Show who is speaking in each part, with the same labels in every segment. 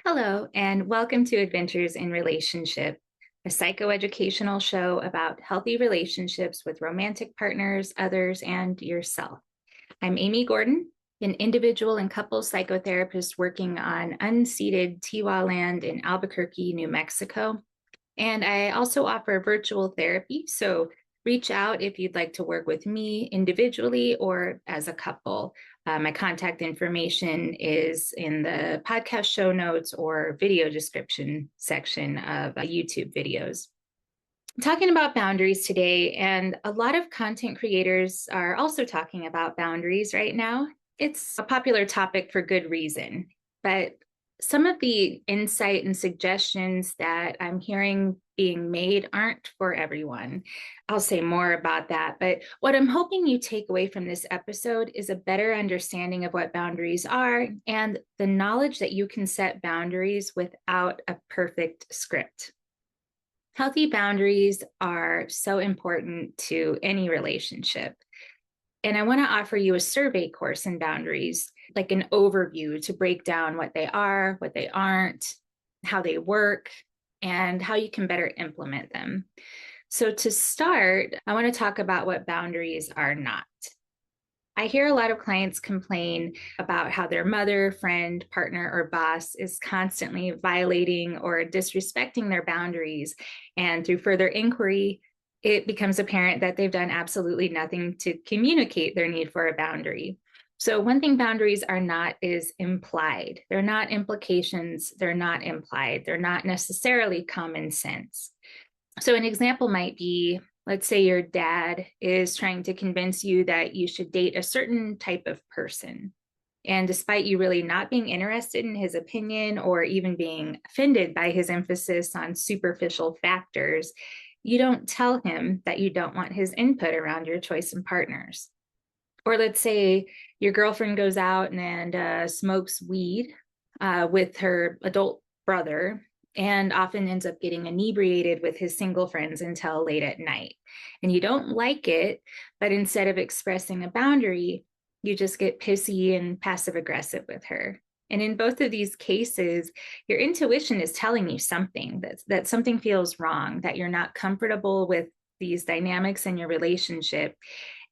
Speaker 1: Hello, and welcome to Adventures in Relationship, a psychoeducational show about healthy relationships with romantic partners, others, and yourself. I'm Amy Gordon, an individual and couples psychotherapist working on unceded Tiwa land in Albuquerque, New Mexico. And I also offer virtual therapy. So reach out if you'd like to work with me individually or as a couple. My contact information is in the podcast show notes or video description section of YouTube videos. I'm talking about boundaries today, and a lot of content creators are also talking about boundaries right now. It's a popular topic for good reason, but some of the insight and suggestions that I'm hearing being made aren't for everyone. I'll say more about that. But what I'm hoping you take away from this episode is a better understanding of what boundaries are and the knowledge that you can set boundaries without a perfect script. Healthy boundaries are so important to any relationship. And I want to offer you a survey course in boundaries, like an overview to break down what they are, what they aren't, how they work, and how you can better implement them. So to start, I want to talk about what boundaries are not. I hear a lot of clients complain about how their mother, friend, partner, or boss is constantly violating or disrespecting their boundaries. And through further inquiry, it becomes apparent that they've done absolutely nothing to communicate their need for a boundary. So one thing boundaries are not is implied. They're not implications. They're not implied. They're not necessarily common sense. So an example might be, let's say your dad is trying to convince you that you should date a certain type of person. And despite you really not being interested in his opinion or even being offended by his emphasis on superficial factors, you don't tell him that you don't want his input around your choice in partners. Or let's say your girlfriend goes out and smokes weed with her adult brother and often ends up getting inebriated with his single friends until late at night. And you don't like it, but instead of expressing a boundary, you just get pissy and passive aggressive with her. And in both of these cases, your intuition is telling you something, that something feels wrong, that you're not comfortable with these dynamics in your relationship.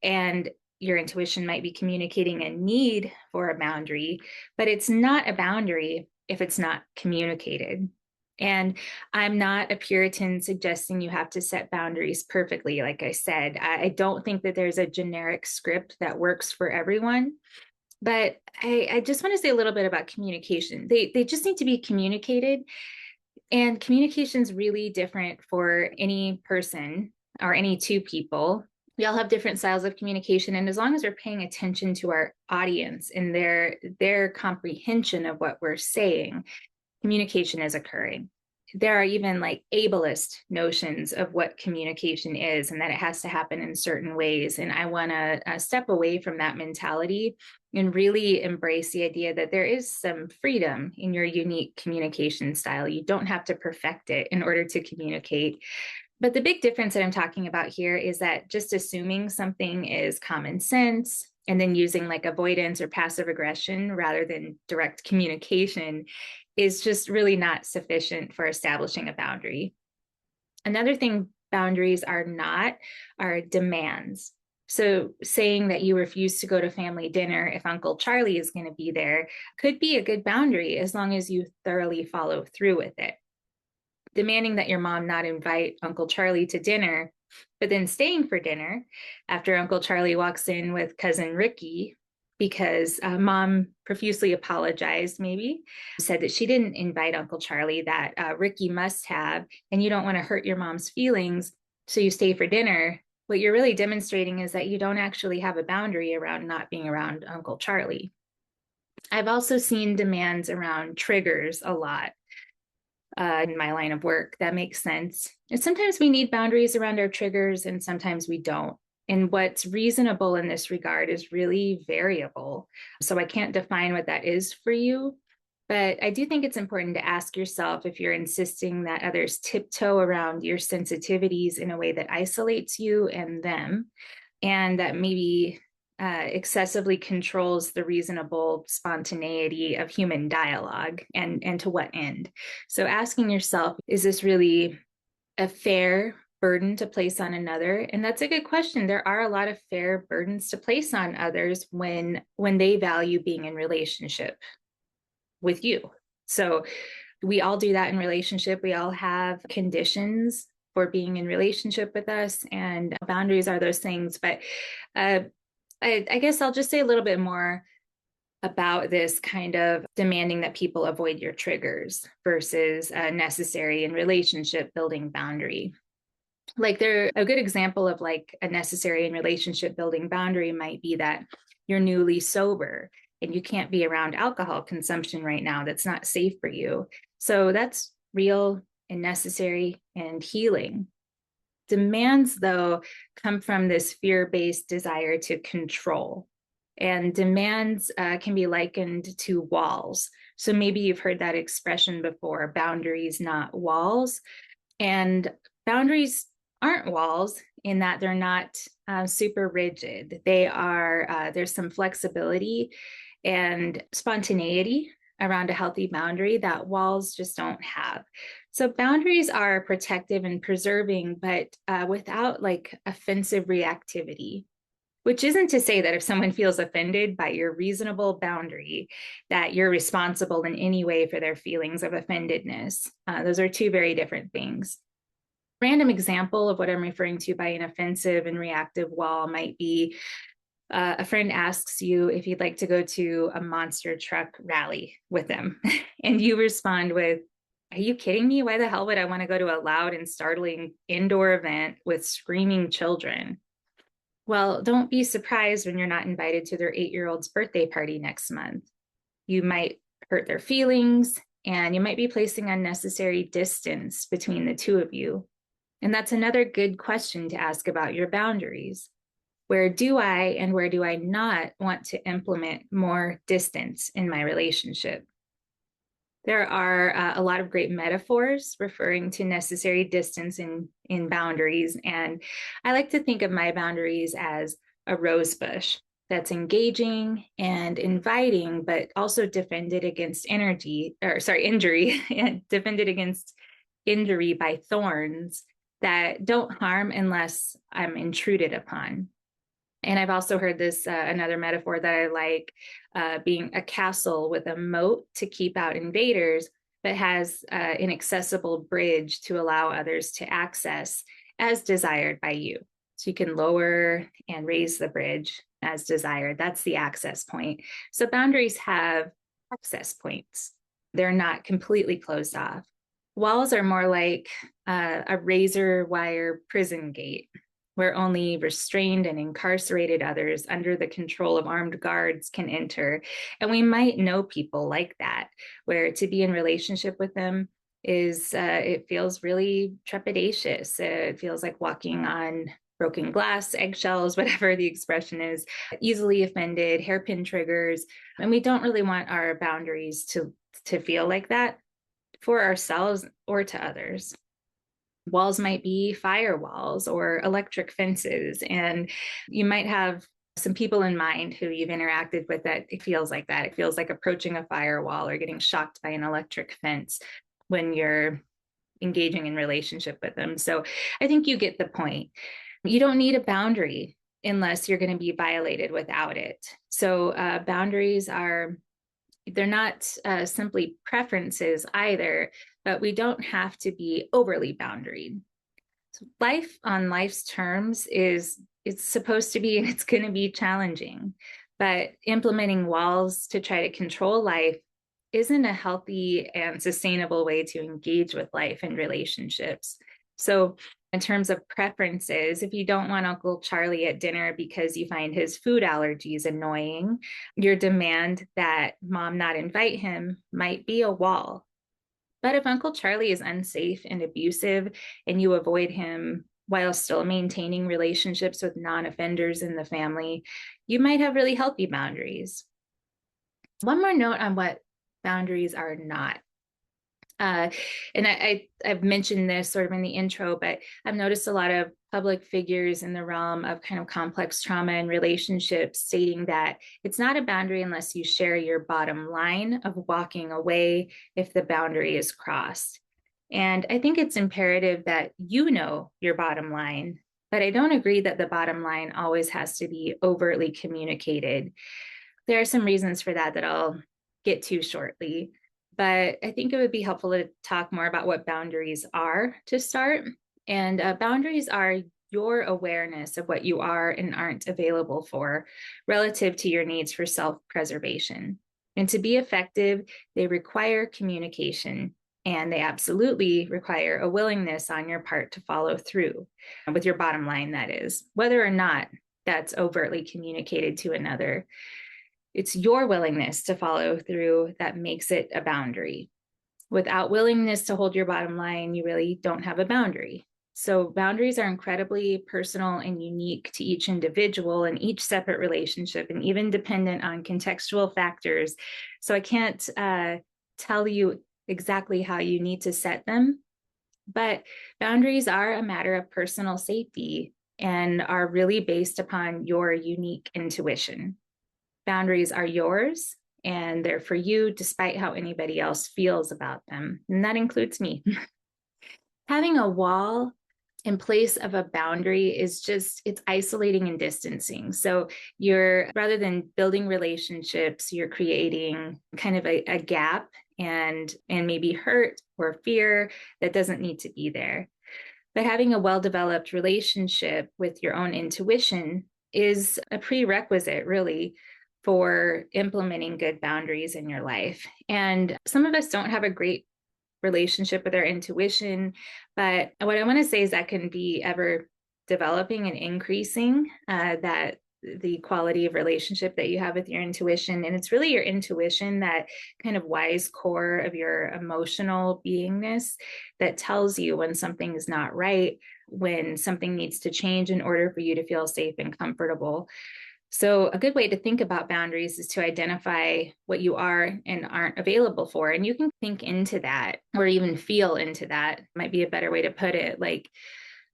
Speaker 1: And your intuition might be communicating a need for a boundary, but it's not a boundary if it's not communicated. And I'm not a Puritan suggesting you have to set boundaries perfectly. Like I said, I don't think that there's a generic script that works for everyone. But I just want to say a little bit about communication. They just need to be communicated. And communication is really different for any person or any two people. We all have different styles of communication. And as long as we're paying attention to our audience and their comprehension of what we're saying, communication is occurring. There are even like ableist notions of what communication is and that it has to happen in certain ways. And I want to step away from that mentality and really embrace the idea that there is some freedom in your unique communication style. You don't have to perfect it in order to communicate. But the big difference that I'm talking about here is that just assuming something is common sense and then using like avoidance or passive aggression rather than direct communication is just really not sufficient for establishing a boundary. Another thing boundaries are not are demands. So saying that you refuse to go to family dinner if Uncle Charlie is going to be there could be a good boundary as long as you thoroughly follow through with it. Demanding that your mom not invite Uncle Charlie to dinner, but then staying for dinner after Uncle Charlie walks in with cousin Ricky because mom profusely apologized, maybe said that she didn't invite Uncle Charlie, that Ricky must have, and you don't want to hurt your mom's feelings, so you stay for dinner. What you're really demonstrating is that you don't actually have a boundary around not being around Uncle Charlie. I've also seen demands around triggers a lot. In my line of work. That makes sense. And sometimes we need boundaries around our triggers and sometimes we don't. And what's reasonable in this regard is really variable. So I can't define what that is for you, but I do think it's important to ask yourself if you're insisting that others tiptoe around your sensitivities in a way that isolates you and them, and that maybe excessively controls the reasonable spontaneity of human dialogue, and to what end. So asking yourself, is this really a fair burden to place on another? And that's a good question. There are a lot of fair burdens to place on others when they value being in relationship with you. So we all do that in relationship. We all have conditions for being in relationship with us, and boundaries are those things. But I guess I'll just say a little bit more about this kind of demanding that people avoid your triggers versus a necessary in relationship building boundary. Like, they're a good example of like a necessary in relationship building boundary might be that you're newly sober and you can't be around alcohol consumption right now. That's not safe for you. So that's real and necessary and healing. Demands, though, come from this fear-based desire to control. And demands can be likened to walls. So maybe you've heard that expression before, boundaries, not walls. And boundaries aren't walls in that they're not super rigid. They are, there's some flexibility and spontaneity around a healthy boundary that walls just don't have. So boundaries are protective and preserving, but without like offensive reactivity, which isn't to say that if someone feels offended by your reasonable boundary, that you're responsible in any way for their feelings of offendedness. Those are two very different things. Random example of what I'm referring to by an offensive and reactive wall might be a friend asks you if you'd like to go to a monster truck rally with them, and you respond with, "Are you kidding me? Why the hell would I want to go to a loud and startling indoor event with screaming children?" Well, don't be surprised when you're not invited to their 8-year-old's birthday party next month. You might hurt their feelings, and you might be placing unnecessary distance between the two of you. And that's another good question to ask about your boundaries. Where do I and where do I not want to implement more distance in my relationship? There are a lot of great metaphors referring to necessary distance in boundaries. And I like to think of my boundaries as a rose bush that's engaging and inviting, but also defended against injury, and defended against injury by thorns that don't harm unless I'm intruded upon. And I've also heard this, another metaphor that I like, being a castle with a moat to keep out invaders, but has an accessible bridge to allow others to access as desired by you. So you can lower and raise the bridge as desired. That's the access point. So boundaries have access points. They're not completely closed off. Walls are more like a razor wire prison gate, where only restrained and incarcerated others under the control of armed guards can enter. And we might know people like that, where to be in relationship with them is, it feels really trepidatious. It feels like walking on broken glass, eggshells, whatever the expression is, easily offended, hairpin triggers. And we don't really want our boundaries to feel like that for ourselves or to others. Walls might be firewalls or electric fences, and you might have some people in mind who you've interacted with that it feels like that. It feels like approaching a firewall or getting shocked by an electric fence when you're engaging in relationship with them. So I think you get the point. You don't need a boundary unless you're going to be violated without it. So boundaries they're not simply preferences either, but we don't have to be overly boundaried. So life on life's terms it's supposed to be, and it's going to be challenging, but implementing walls to try to control life isn't a healthy and sustainable way to engage with life and relationships. So in terms of preferences, if you don't want Uncle Charlie at dinner because you find his food allergies annoying, your demand that mom not invite him might be a wall. But if Uncle Charlie is unsafe and abusive and you avoid him while still maintaining relationships with non-offenders in the family, you might have really healthy boundaries. One more note on what boundaries are not. And I've mentioned this sort of in the intro, but I've noticed a lot of public figures in the realm of kind of complex trauma and relationships stating that it's not a boundary unless you share your bottom line of walking away if the boundary is crossed. And I think it's imperative that you know your bottom line, but I don't agree that the bottom line always has to be overtly communicated. There are some reasons for that that I'll get to shortly. But I think it would be helpful to talk more about what boundaries are to start. And boundaries are your awareness of what you are and aren't available for relative to your needs for self-preservation. And to be effective, they require communication, and they absolutely require a willingness on your part to follow through with your bottom line, that is, whether or not that's overtly communicated to another. It's your willingness to follow through that makes it a boundary. Without willingness to hold your bottom line, you really don't have a boundary. So boundaries are incredibly personal and unique to each individual and each separate relationship, and even dependent on contextual factors. So I can't tell you exactly how you need to set them, but boundaries are a matter of personal safety and are really based upon your unique intuition. Boundaries are yours and they're for you despite how anybody else feels about them. And that includes me. Having a wall in place of a boundary is just, it's isolating and distancing. So you're, rather than building relationships, you're creating kind of a gap and maybe hurt or fear that doesn't need to be there. But having a well-developed relationship with your own intuition is a prerequisite, really, for implementing good boundaries in your life. And some of us don't have a great relationship with our intuition, but what I want to say is that can be ever developing and increasing, that the quality of relationship that you have with your intuition. And it's really your intuition, that kind of wise core of your emotional beingness, that tells you when something is not right, when something needs to change in order for you to feel safe and comfortable. So a good way to think about boundaries is to identify what you are and aren't available for. And you can think into that or even feel into that, might be a better way to put it. Like,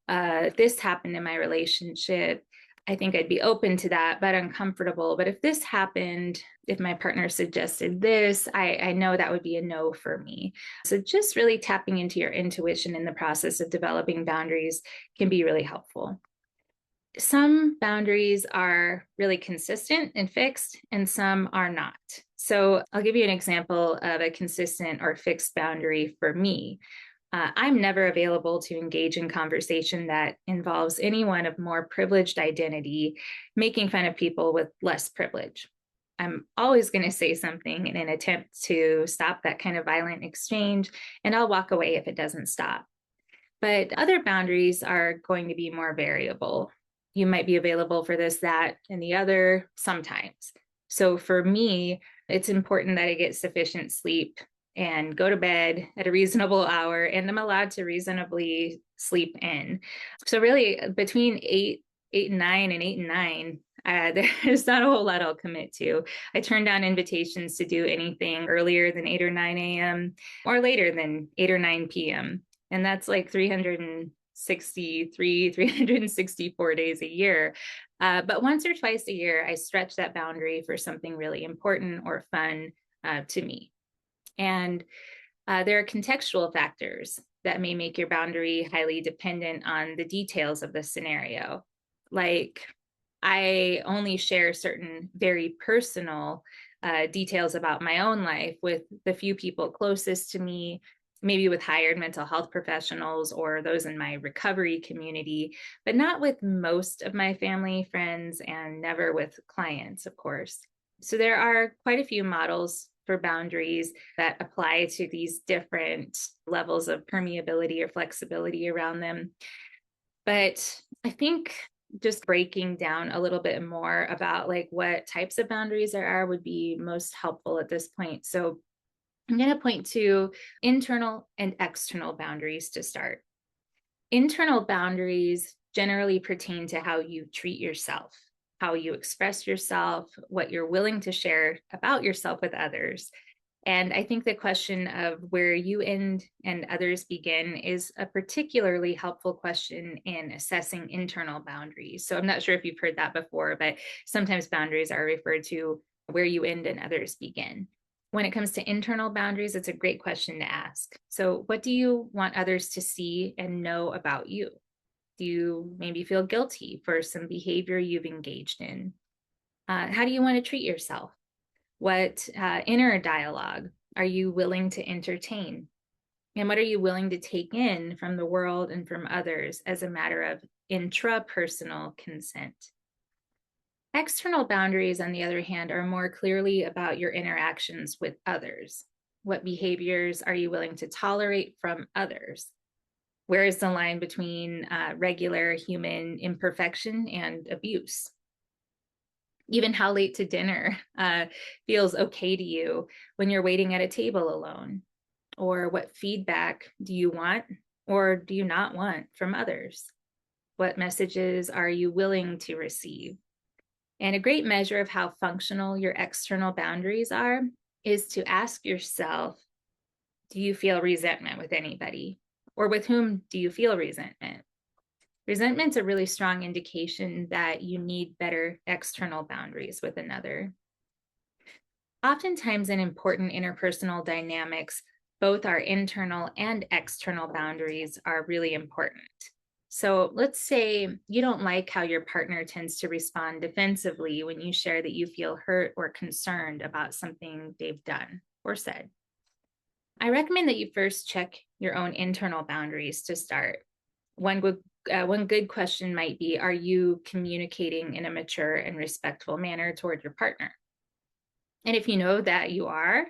Speaker 1: this happened in my relationship. I think I'd be open to that, but uncomfortable. But if this happened, if my partner suggested this, I know that would be a no for me. So just really tapping into your intuition in the process of developing boundaries can be really helpful. Some boundaries are really consistent and fixed, and some are not. So I'll give you an example of a consistent or fixed boundary for me. I'm never available to engage in conversation that involves anyone of more privileged identity making fun of people with less privilege. I'm always going to say something in an attempt to stop that kind of violent exchange, and I'll walk away if it doesn't stop. But other boundaries are going to be more variable. You might be available for this, that, and the other sometimes. So for me, it's important that I get sufficient sleep and go to bed at a reasonable hour, and I'm allowed to reasonably sleep in. So really between 8 and 9 and 8 and 9, there's not a whole lot I'll commit to. I turn down invitations to do anything earlier than 8 or 9 a.m. or later than 8 or 9 p.m. And that's like 364 days a year. But once or twice a year, I stretch that boundary for something really important or fun to me. And there are contextual factors that may make your boundary highly dependent on the details of the scenario. Like, I only share certain very personal details about my own life with the few people closest to me, maybe with hired mental health professionals or those in my recovery community, but not with most of my family, friends, and never with clients, of course. So there are quite a few models for boundaries that apply to these different levels of permeability or flexibility around them. But I think just breaking down a little bit more about like what types of boundaries there are would be most helpful at this point. So I'm going to point to internal and external boundaries to start. Internal boundaries generally pertain to how you treat yourself, how you express yourself, what you're willing to share about yourself with others. And I think the question of where you end and others begin is a particularly helpful question in assessing internal boundaries. So I'm not sure if you've heard that before, but sometimes boundaries are referred to where you end and others begin. When it comes to internal boundaries, it's a great question to ask. So, what do you want others to see and know about you? Do you maybe feel guilty for some behavior you've engaged in? How do you want to treat yourself? What inner dialogue are you willing to entertain? And what are you willing to take in from the world and from others as a matter of intrapersonal consent? External boundaries, on the other hand, are more clearly about your interactions with others. What behaviors are you willing to tolerate from others? Where is the line between regular human imperfection and abuse? Even how late to dinner feels okay to you when you're waiting at a table alone, or what feedback do you want or do you not want from others? What messages are you willing to receive? And a great measure of how functional your external boundaries are is to ask yourself, do you feel resentment with anybody? Or with whom do you feel resentment? Resentment's a really strong indication that you need better external boundaries with another. Oftentimes, in important interpersonal dynamics, both our internal and external boundaries are really important. So let's say you don't like how your partner tends to respond defensively when you share that you feel hurt or concerned about something they've done or said. I recommend that you first check your own internal boundaries to start. One good question might be, are you communicating in a mature and respectful manner toward your partner? And if you know that you are,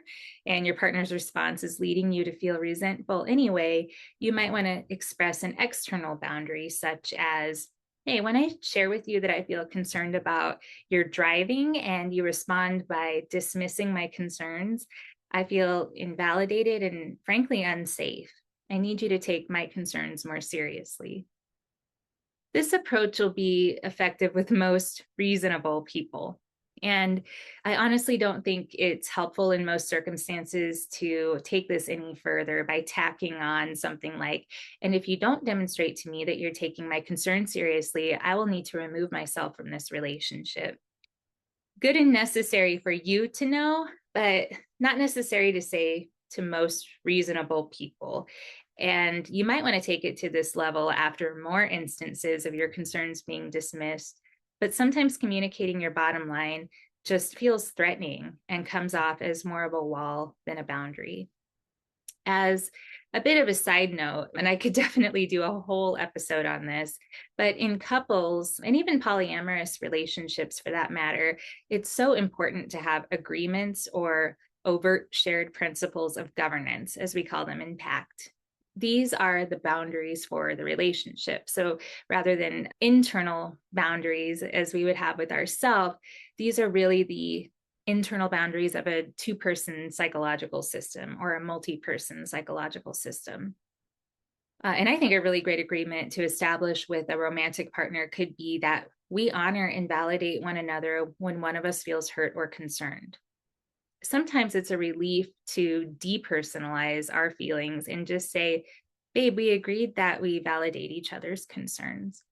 Speaker 1: and your partner's response is leading you to feel resentful anyway, you might want to express an external boundary, such as, hey, when I share with you that I feel concerned about your driving and you respond by dismissing my concerns, I feel invalidated and frankly unsafe. I need you to take my concerns more seriously. This approach will be effective with most reasonable people. And I honestly don't think it's helpful in most circumstances to take this any further by tacking on something like, and if you don't demonstrate to me that you're taking my concern seriously, I will need to remove myself from this relationship. Good and necessary for you to know, but not necessary to say to most reasonable people. And you might want to take it to this level after more instances of your concerns being dismissed. But sometimes communicating your bottom line just feels threatening and comes off as more of a wall than a boundary. As a bit of a side note, and I could definitely do a whole episode on this, but in couples and even polyamorous relationships for that matter, it's so important to have agreements or overt shared principles of governance, as we call them in PACT. These are the boundaries for the relationship. So rather than internal boundaries as we would have with ourselves, these are really the internal boundaries of a two-person psychological system or a multi-person psychological system. And I think a really great agreement to establish with a romantic partner could be that we honor and validate one another when one of us feels hurt or concerned. Sometimes it's a relief to depersonalize our feelings and just say, babe, we agreed that we validate each other's concerns.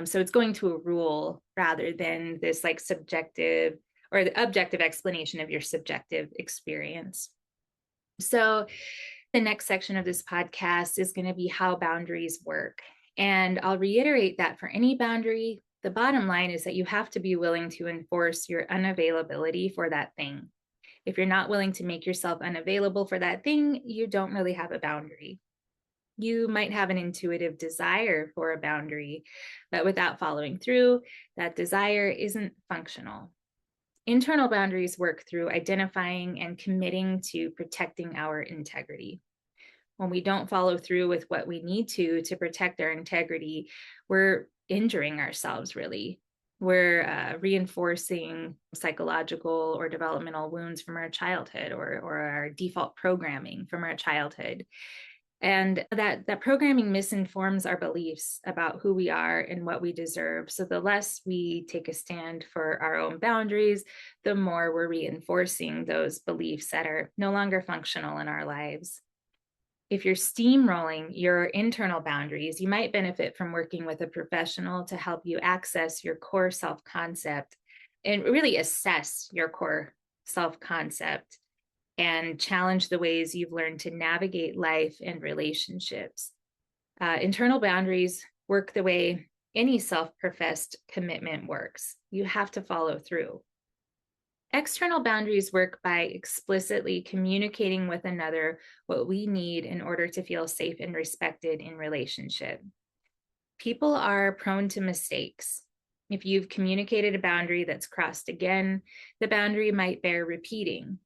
Speaker 1: So it's going to a rule rather than this like subjective or the objective explanation of your subjective experience. So the next section of this podcast is going to be how boundaries work. And I'll reiterate that for any boundary, the bottom line is that you have to be willing to enforce your unavailability for that thing. If you're not willing to make yourself unavailable for that thing, you don't really have a boundary. You might have an intuitive desire for a boundary, but without following through, that desire isn't functional. Internal boundaries work through identifying and committing to protecting our integrity. When we don't follow through with what we need to protect our integrity, we're injuring ourselves, really. We're reinforcing psychological or developmental wounds from our childhood or our default programming from our childhood. And that programming misinforms our beliefs about who we are and what we deserve. So the less we take a stand for our own boundaries, the more we're reinforcing those beliefs that are no longer functional in our lives. If you're steamrolling your internal boundaries, you might benefit from working with a professional to help you access your core self-concept and really assess your core self-concept and challenge the ways you've learned to navigate life and relationships. Internal boundaries work the way any self-professed commitment works. You have to follow through. External boundaries work by explicitly communicating with another what we need in order to feel safe and respected in relationship. People are prone to mistakes. If you've communicated a boundary that's crossed again, the boundary might bear repeating.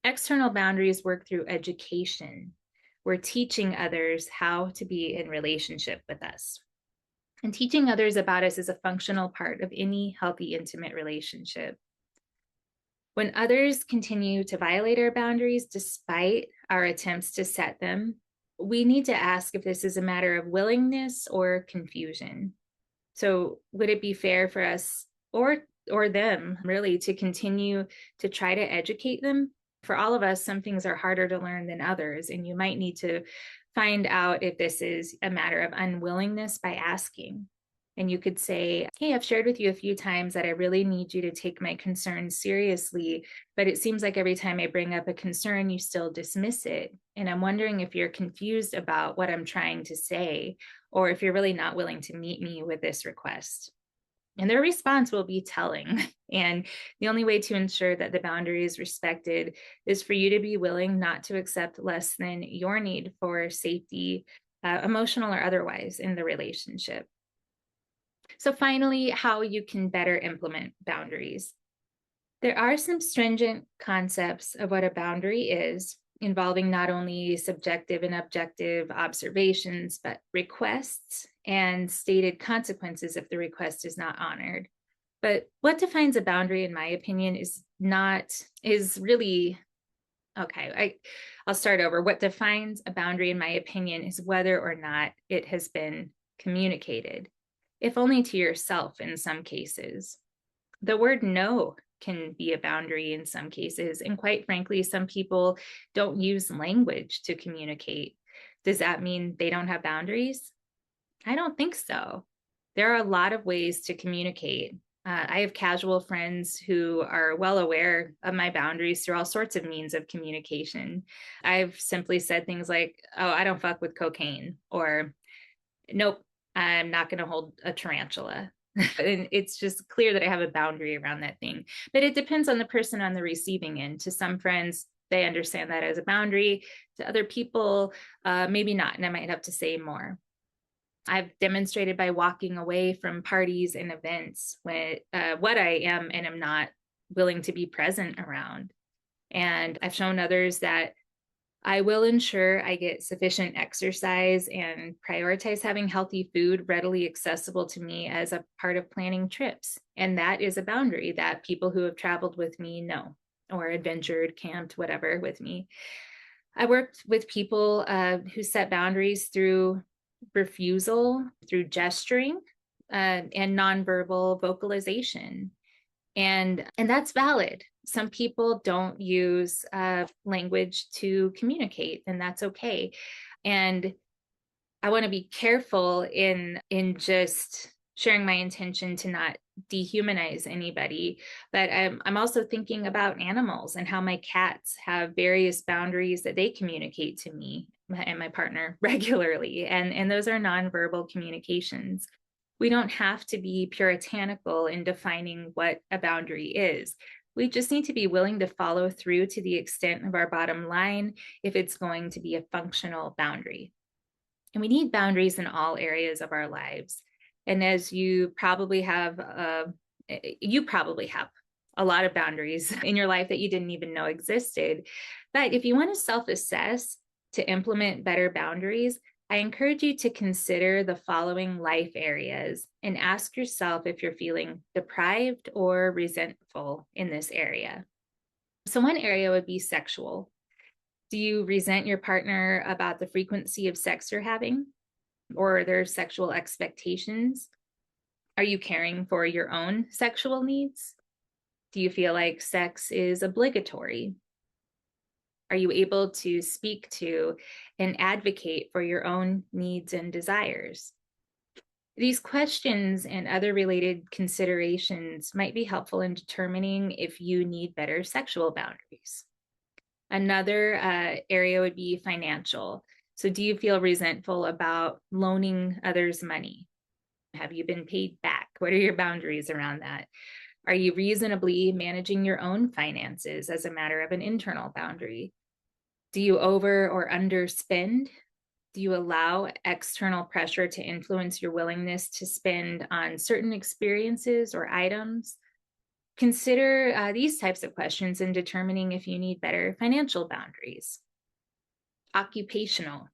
Speaker 1: External boundaries work through education. We're teaching others how to be in relationship with us. And teaching others about us is a functional part of any healthy, intimate relationship. When others continue to violate our boundaries despite our attempts to set them, we need to ask if this is a matter of willingness or confusion. So would it be fair for us or them really to continue to try to educate them? For all of us, some things are harder to learn than others, and you might need to find out if this is a matter of unwillingness by asking. And you could say, hey, I've shared with you a few times that I really need you to take my concerns seriously, but it seems like every time I bring up a concern, you still dismiss it. And I'm wondering if you're confused about what I'm trying to say, or if you're really not willing to meet me with this request. And their response will be telling. And the only way to ensure that the boundary is respected is for you to be willing not to accept less than your need for safety, emotional or otherwise, in the relationship. So finally, how you can better implement boundaries. There are some stringent concepts of what a boundary is, involving not only subjective and objective observations, but requests and stated consequences if the request is not honored. But what defines a boundary, in my opinion, is really, okay, I'll start over. What defines a boundary, in my opinion, is whether or not it has been communicated, if only to yourself in some cases. The word no can be a boundary in some cases. And quite frankly, some people don't use language to communicate. Does that mean they don't have boundaries? I don't think so. There are a lot of ways to communicate. I have casual friends who are well aware of my boundaries through all sorts of means of communication. I've simply said things like, oh, I don't fuck with cocaine, or nope, I'm not going to hold a tarantula. And it's just clear that I have a boundary around that thing. But it depends on the person on the receiving end. To some friends, they understand that as a boundary. To other people, maybe not. And I might have to say more. I've demonstrated by walking away from parties and events what I am and am not willing to be present around. And I've shown others that I will ensure I get sufficient exercise and prioritize having healthy food readily accessible to me as a part of planning trips. And that is a boundary that people who have traveled with me know, or adventured, camped, whatever with me. I worked with people who set boundaries through refusal, through gesturing, and nonverbal vocalization. And that's valid. Some people don't use language to communicate, and that's okay. And I want to be careful in just sharing my intention to not dehumanize anybody. But I'm also thinking about animals and how my cats have various boundaries that they communicate to me and my partner regularly. And those are nonverbal communications. We don't have to be puritanical in defining what a boundary is. We just need to be willing to follow through to the extent of our bottom line if it's going to be a functional boundary. And we need boundaries in all areas of our lives. And as you probably have a lot of boundaries in your life that you didn't even know existed. But if you want to self-assess to implement better boundaries, I encourage you to consider the following life areas and ask yourself if you're feeling deprived or resentful in this area. So one area would be sexual. Do you resent your partner about the frequency of sex you're having or their sexual expectations? Are you caring for your own sexual needs? Do you feel like sex is obligatory? Are you able to speak to and advocate for your own needs and desires? These questions and other related considerations might be helpful in determining if you need better sexual boundaries. Another area would be financial. So, do you feel resentful about loaning others money? Have you been paid back? What are your boundaries around that? Are you reasonably managing your own finances as a matter of an internal boundary? Do you over or underspend? Do you allow external pressure to influence your willingness to spend on certain experiences or items? Consider these types of questions in determining if you need better financial boundaries. Occupational.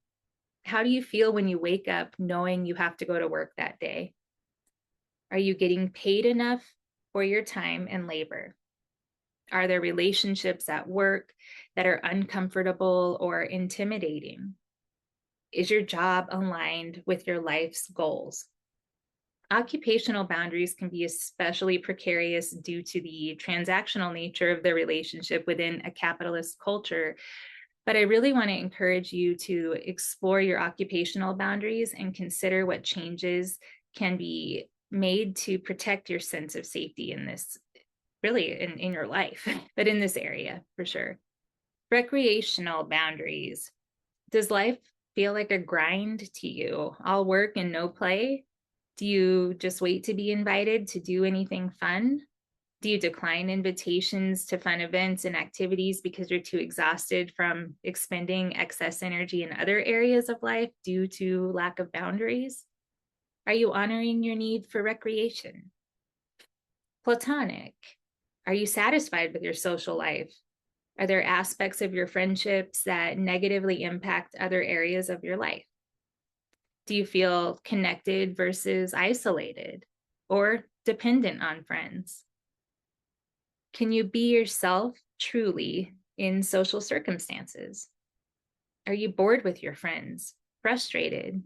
Speaker 1: How do you feel when you wake up knowing you have to go to work that day? Are you getting paid enough for your time and labor? Are there relationships at work that are uncomfortable or intimidating? Is your job aligned with your life's goals? Occupational boundaries can be especially precarious due to the transactional nature of the relationship within a capitalist culture. But I really want to encourage you to explore your occupational boundaries and consider what changes can be made to protect your sense of safety in this, really in your life, but in this area for sure. Recreational boundaries. Does life feel like a grind to you? All work and no play? Do you just wait to be invited to do anything fun? Do you decline invitations to fun events and activities because you're too exhausted from expending excess energy in other areas of life due to lack of boundaries? Are you honoring your need for recreation? Platonic. Are you satisfied with your social life? Are there aspects of your friendships that negatively impact other areas of your life? Do you feel connected versus isolated or dependent on friends? Can you be yourself truly in social circumstances? Are you bored with your friends? Frustrated?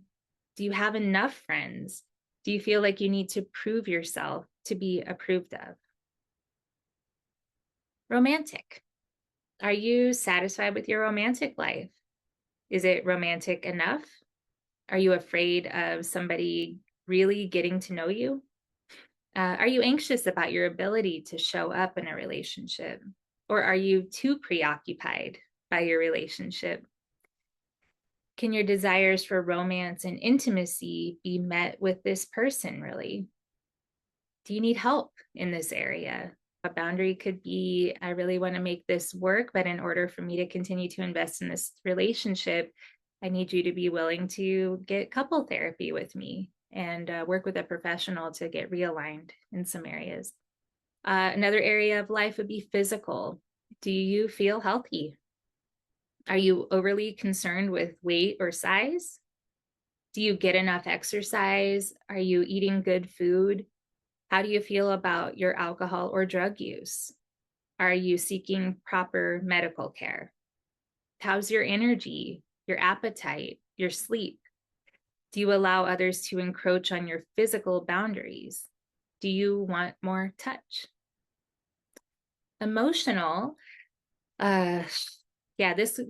Speaker 1: Do you have enough friends? Do you feel like you need to prove yourself to be approved of? Romantic. Are you satisfied with your romantic life? Is it romantic enough? Are you afraid of somebody really getting to know you? Are you anxious about your ability to show up in a relationship? Or are you too preoccupied by your relationship? Can your desires for romance and intimacy be met with this person, really? Do you need help in this area? A boundary could be, I really want to make this work, but in order for me to continue to invest in this relationship, I need you to be willing to get couple therapy with me and work with a professional to get realigned in some areas. Another area of life would be physical. Do you feel healthy? Are you overly concerned with weight or size? Do you get enough exercise? Are you eating good food? How do you feel about your alcohol or drug use? Are you seeking proper medical care? How's your energy, your appetite, your sleep? Do you allow others to encroach on your physical boundaries? Do you want more touch? Emotional, this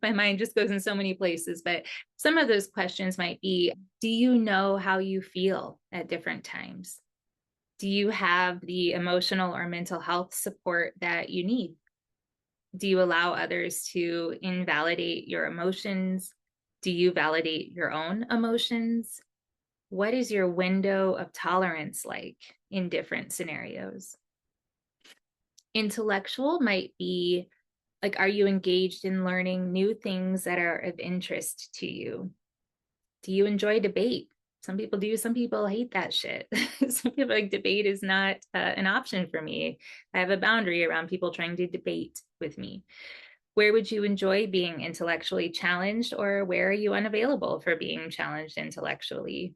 Speaker 1: my mind just goes in so many places, but some of those questions might be, do you know how you feel at different times? Do you have the emotional or mental health support that you need? Do you allow others to invalidate your emotions? Do you validate your own emotions? What is your window of tolerance like in different scenarios? Intellectual might be like, are you engaged in learning new things that are of interest to you? Do you enjoy debate? Some people do, some people hate that shit. Some people like debate is not an option for me. I have a boundary around people trying to debate with me. Where would you enjoy being intellectually challenged, or where are you unavailable for being challenged intellectually?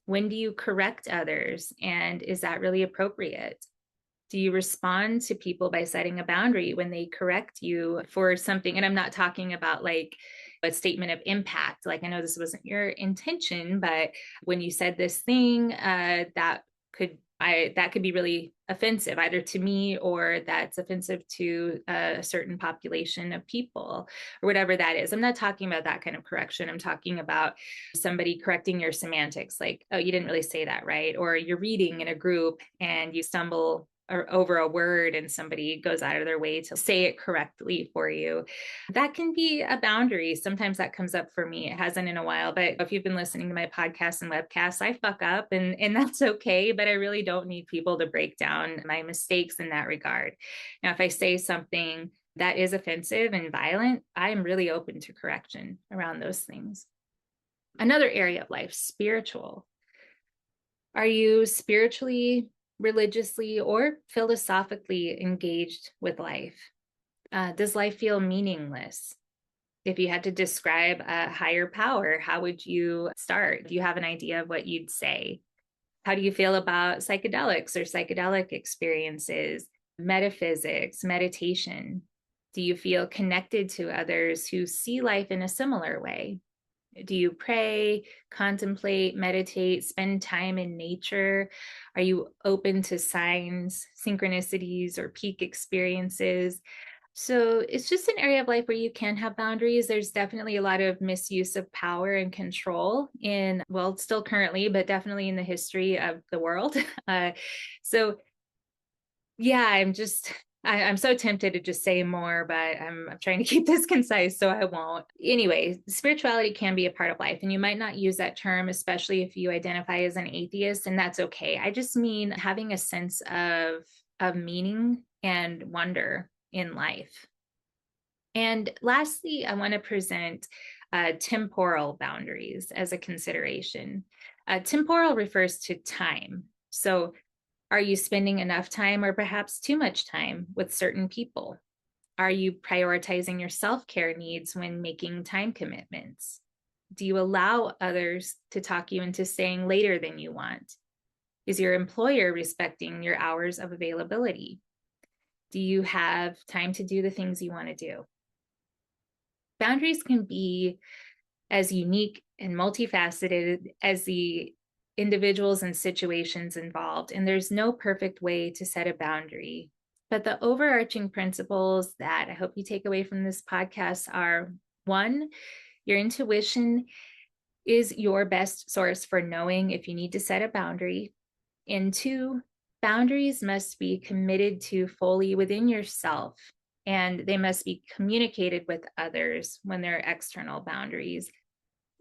Speaker 1: When do you correct others, and is that really appropriate? Do you respond to people by setting a boundary when they correct you for something? And I'm not talking about like a statement of impact. Like, I know this wasn't your intention, but when you said this thing, that could be really offensive, either to me or that's offensive to a certain population of people or whatever that is. I'm not talking about that kind of correction. I'm talking about somebody correcting your semantics, like, oh, you didn't really say that right. Or you're reading in a group and you stumble or over a word and somebody goes out of their way to say it correctly for you. That can be a boundary. Sometimes that comes up for me. It hasn't in a while, but if you've been listening to my podcasts and webcasts, I fuck up and that's okay. But I really don't need people to break down my mistakes in that regard. Now, if I say something that is offensive and violent, I'm really open to correction around those things. Another area of life, spiritual. Are you spiritually, religiously, or philosophically engaged with life? Does life feel meaningless? If you had to describe a higher power, how would you start? Do you have an idea of what you'd say? How do you feel about psychedelics or psychedelic experiences, metaphysics, meditation? Do you feel connected to others who see life in a similar way? Do you pray, contemplate, meditate, spend time in nature? Are you open to signs, synchronicities, or peak experiences? So it's just an area of life where you can have boundaries. There's definitely a lot of misuse of power and control in, well, still currently, but definitely in the history of the world. So yeah, I'm so tempted to just say more, but I'm trying to keep this concise, so I won't. Anyway, spirituality can be a part of life, and you might not use that term, especially if you identify as an atheist, and that's okay. I just mean having a sense of meaning and wonder in life. And lastly, I want to present temporal boundaries as a consideration. Temporal refers to time. So are you spending enough time or perhaps too much time with certain people? Are you prioritizing your self-care needs when making time commitments? Do you allow others to talk you into staying later than you want? Is your employer respecting your hours of availability? Do you have time to do the things you want to do? Boundaries can be as unique and multifaceted as the individuals and situations involved, and there's no perfect way to set a boundary. But the overarching principles that I hope you take away from this podcast are: one, your intuition is your best source for knowing if you need to set a boundary. And two, boundaries must be committed to fully within yourself, and they must be communicated with others when they're external boundaries.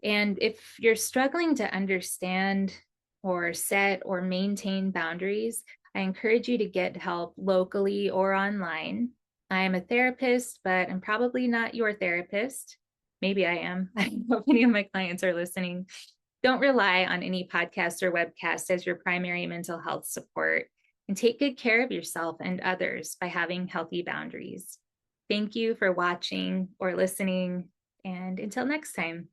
Speaker 1: And if you're struggling to understand or set or maintain boundaries, I encourage you to get help locally or online. I am a therapist, but I'm probably not your therapist. Maybe I am. I don't know if any of my clients are listening. Don't rely on any podcast or webcast as your primary mental health support, and take good care of yourself and others by having healthy boundaries. Thank you for watching or listening, and until next time.